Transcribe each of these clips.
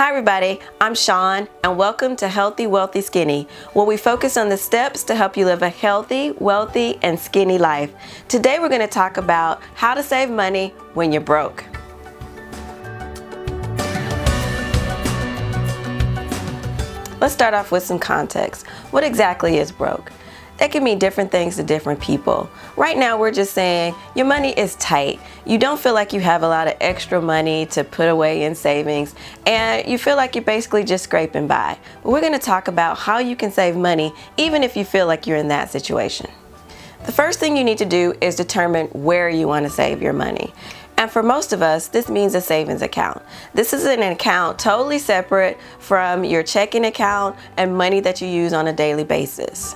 Hi everybody, I'm Shawn and welcome to Healthy, Wealthy, Skinny, where we focus on the steps to help you live a healthy, wealthy, and skinny life. Today we're going to talk about how to save money when you're broke. Let's start off with some context. What exactly is broke? That can mean different things to different people. Right now we're just saying your money is tight. You don't feel like you have a lot of extra money to put away in savings and you feel like you're basically just scraping by. But we're going to talk about how you can save money even if you feel like you're in that situation. The first thing you need to do is determine where you want to save your money. And for most of us, this means a savings account. This is an account totally separate from your checking account and money that you use on a daily basis.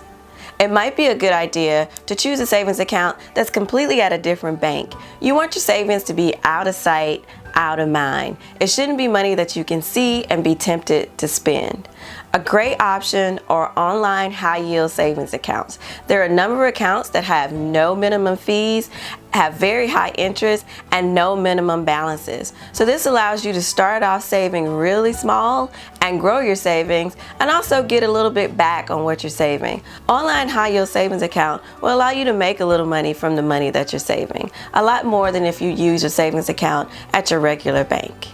It might be a good idea to choose a savings account that's completely at a different bank. You want your savings to be out of sight, out of mind. It shouldn't be money that you can see and be tempted to spend. A great option are online high-yield savings accounts. There are a number of accounts that have no minimum fees, have very high interest, and no minimum balances. So this allows you to start off saving really small and grow your savings and also get a little bit back on what you're saving. Online high-yield savings account will allow you to make a little money from the money that you're saving. A lot more than if you use your savings account at your regular bank.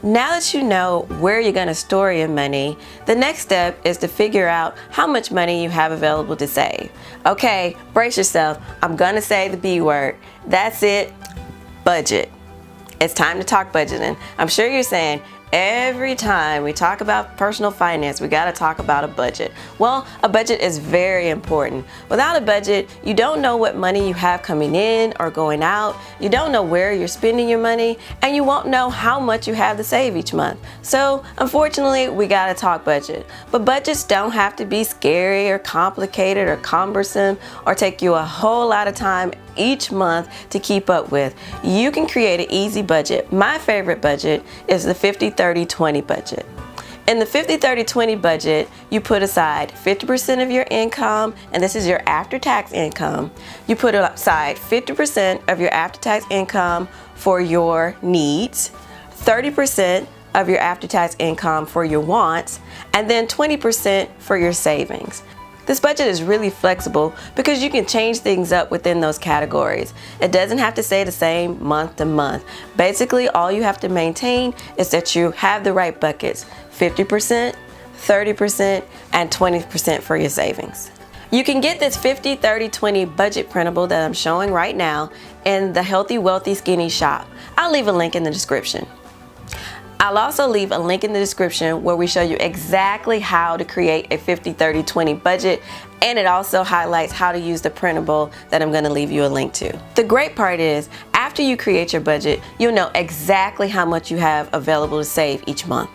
Now that you know where you're going to store your money, the next step is to figure out how much money you have available to save. Okay, brace yourself. I'm going to say the B word. That's it, budget. It's time to talk budgeting. I'm sure you're saying, every time we talk about personal finance, we got to talk about a budget. Well, a budget is very important. Without a budget, you don't know what money you have coming in or going out. You don't know where you're spending your money, and you won't know how much you have to save each month. So, unfortunately, we got to talk budget. But budgets don't have to be scary or complicated or cumbersome or take you a whole lot of time each month to keep up with. You can create an easy budget. My favorite budget is the 50-30-20 budget. In the 50-30-20 budget, you put aside 50% of your income, and this is your after-tax income. You put aside 50% of your after-tax income for your needs, 30% of your after-tax income for your wants, and then 20% for your savings. This budget is really flexible because you can change things up within those categories. It doesn't have to stay the same month to month. Basically, all you have to maintain is that you have the right buckets, 50%, 30%, and 20% for your savings. You can get this 50-30-20 budget printable that I'm showing right now in the Healthy, Wealthy, Skinny shop. I'll leave a link in the description. I'll also leave a link in the description where we show you exactly how to create a 50-30-20 budget, and it also highlights how to use the printable that I'm going to leave you a link to. The great part is, after you create your budget, you'll know exactly how much you have available to save each month.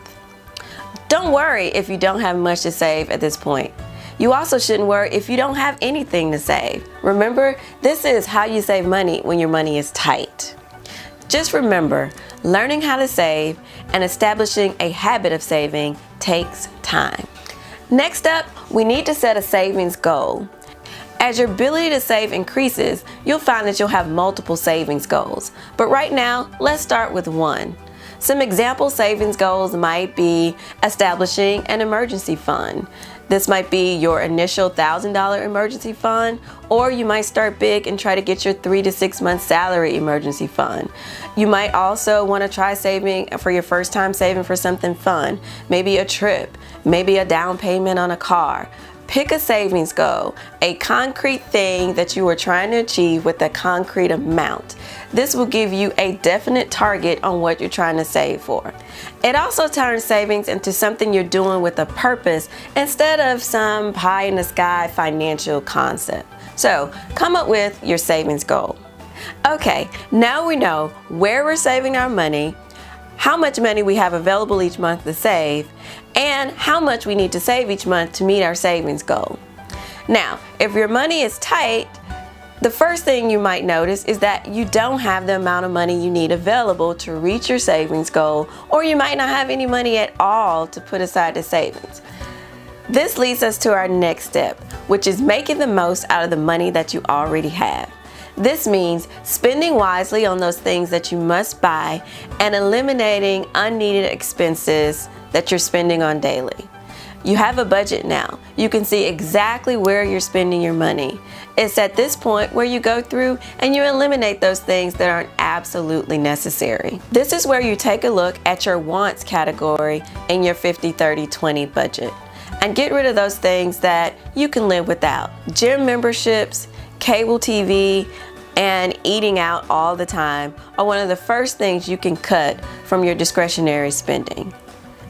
Don't worry if you don't have much to save at this point. You also shouldn't worry if you don't have anything to save. Remember, this is how you save money when your money is tight. Just remember, learning how to save and establishing a habit of saving takes time. Next up, we need to set a savings goal. As your ability to save increases, you'll find that you'll have multiple savings goals. But right now, let's start with one. Some example savings goals might be establishing an emergency fund. This might be your initial $1,000 emergency fund, or you might start big and try to get your 3 to 6 month salary emergency fund. You might also want to try saving for your first time saving for something fun, maybe a trip, maybe a down payment on a car. Pick a savings goal, a concrete thing that you are trying to achieve with a concrete amount. This will give you a definite target on what you're trying to save for. It also turns savings into something you're doing with a purpose instead of some pie in the sky financial concept. So come up with your savings goal. Okay, now we know where we're saving our money, how much money we have available each month to save, and how much we need to save each month to meet our savings goal. Now, if your money is tight, the first thing you might notice is that you don't have the amount of money you need available to reach your savings goal, or you might not have any money at all to put aside to savings. This leads us to our next step, which is making the most out of the money that you already have. This means spending wisely on those things that you must buy and eliminating unneeded expenses that you're spending on daily. You have a budget now. You can see exactly where you're spending your money. It's at this point where you go through and you eliminate those things that aren't absolutely necessary. This is where you take a look at your wants category in your 50-30-20 budget and get rid of those things that you can live without. Gym memberships, cable TV, and eating out all the time are one of the first things you can cut from your discretionary spending.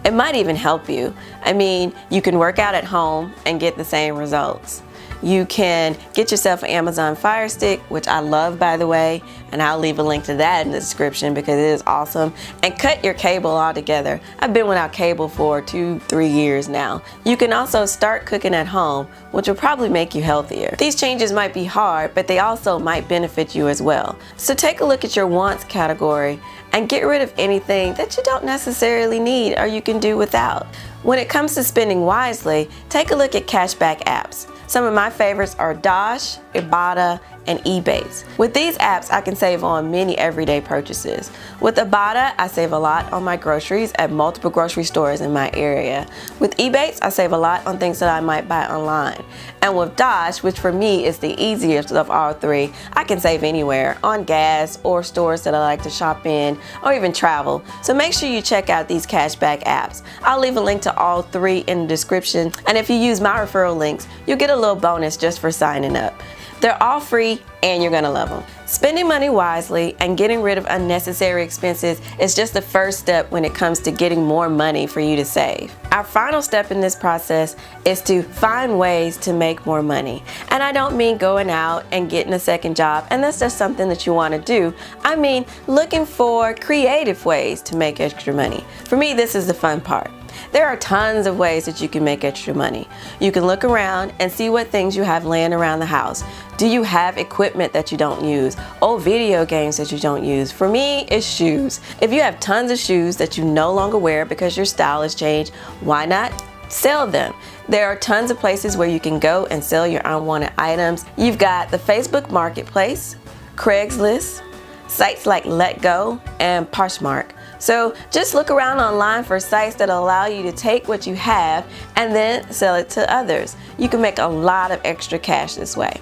It might even help you. I mean, you can work out at home and get the same results. You can get yourself an Amazon Fire Stick, which I love, by the way, and I'll leave a link to that in the description because it is awesome, and cut your cable altogether. I've been without cable for 2-3 years now. You can also start cooking at home, which will probably make you healthier. These changes might be hard, but they also might benefit you as well. So take a look at your wants category and get rid of anything that you don't necessarily need or you can do without. When it comes to spending wisely, take a look at cashback apps. Some of my favorites are Dosh, Ibotta, and Ebates. With these apps, I can save on many everyday purchases. With Ibotta, I save a lot on my groceries at multiple grocery stores in my area. With Ebates, I save a lot on things that I might buy online. And with Dosh, which for me is the easiest of all three, I can save anywhere on gas or stores that I like to shop in or even travel. So make sure you check out these cashback apps. I'll leave a link to all three in the description, and if you use my referral links, you'll get a little bonus just for signing up. They're all free and you're gonna love them. Spending money wisely and getting rid of unnecessary expenses is just the first step when it comes to getting more money for you to save. Our final step in this process is to find ways to make more money. And I don't mean going out and getting a second job, and that's just something that you wanna do. I mean looking for creative ways to make extra money. For me, this is the fun part. There are tons of ways that you can make extra money. You can look around and see what things you have laying around the house. Do you have equipment that you don't use? Old video games that you don't use? For me, it's shoes. If you have tons of shoes that you no longer wear because your style has changed, why not sell them? There are tons of places where you can go and sell your unwanted items. You've got the Facebook Marketplace, Craigslist, sites like Letgo and Poshmark. So just look around online for sites that allow you to take what you have and then sell it to others. You can make a lot of extra cash this way.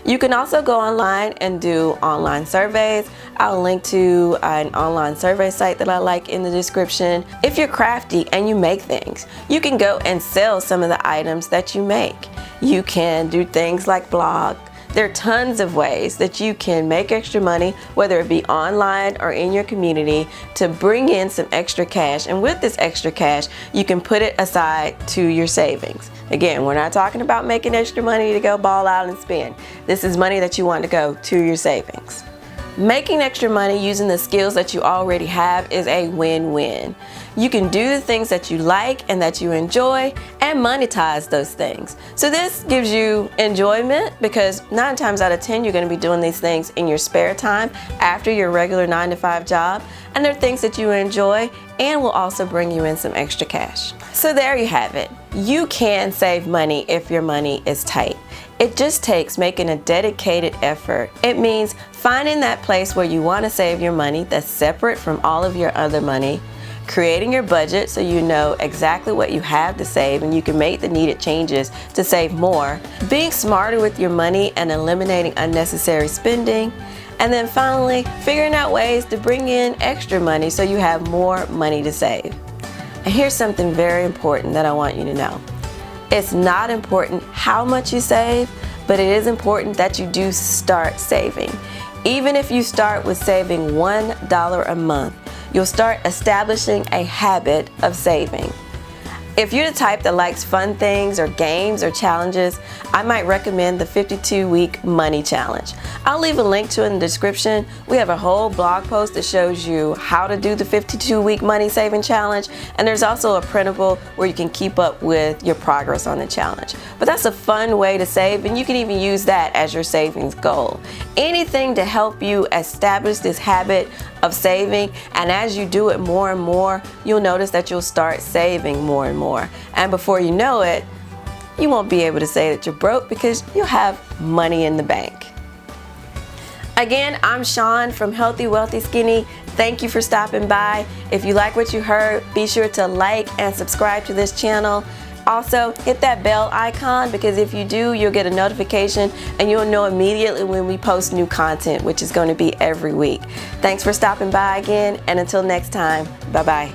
You can also go online and do online surveys. I'll link to an online survey site that I like in the description. If you're crafty and you make things, you can go and sell some of the items that you make. You can do things like blog. There are tons of ways that you can make extra money, whether it be online or in your community, to bring in some extra cash. And with this extra cash, you can put it aside to your savings. Again, we're not talking about making extra money to go ball out and spend. This is money that you want to go to your savings. Making extra money using the skills that you already have is a win-win. You can do the things that you like and that you enjoy and monetize those things. So this gives you enjoyment because 9 times out of 10 you're going to be doing these things in your spare time after your regular 9-to-5 job, and they're things that you enjoy and will also bring you in some extra cash. So there you have it. You can save money if your money is tight. It just takes making a dedicated effort. It means finding that place where you want to save your money that's separate from all of your other money, creating your budget so you know exactly what you have to save and you can make the needed changes to save more, being smarter with your money and eliminating unnecessary spending, and then finally figuring out ways to bring in extra money so you have more money to save. And here's something very important that I want you to know. It's not important how much you save, but it is important that you do start saving. Even if you start with saving $1 a month, you'll start establishing a habit of saving. If you're the type that likes fun things or games or challenges, I might recommend the 52-week money challenge. I'll leave a link to it in the description. We have a whole blog post that shows you how to do the 52-week money saving challenge, and there's also a printable where you can keep up with your progress on the challenge. But that's a fun way to save, and you can even use that as your savings goal. Anything to help you establish this habit of saving, and as you do it more and more, you'll notice that you'll start saving more and more. And before you know it, you won't be able to say that you're broke because you'll have money in the bank. Again, I'm Shawn from Healthy, Wealthy, Skinny. Thank you for stopping by. If you like what you heard, be sure to like and subscribe to this channel. Also, hit that bell icon, because if you do, you'll get a notification and you'll know immediately when we post new content, which is going to be every week. Thanks for stopping by again, and until next time, bye-bye.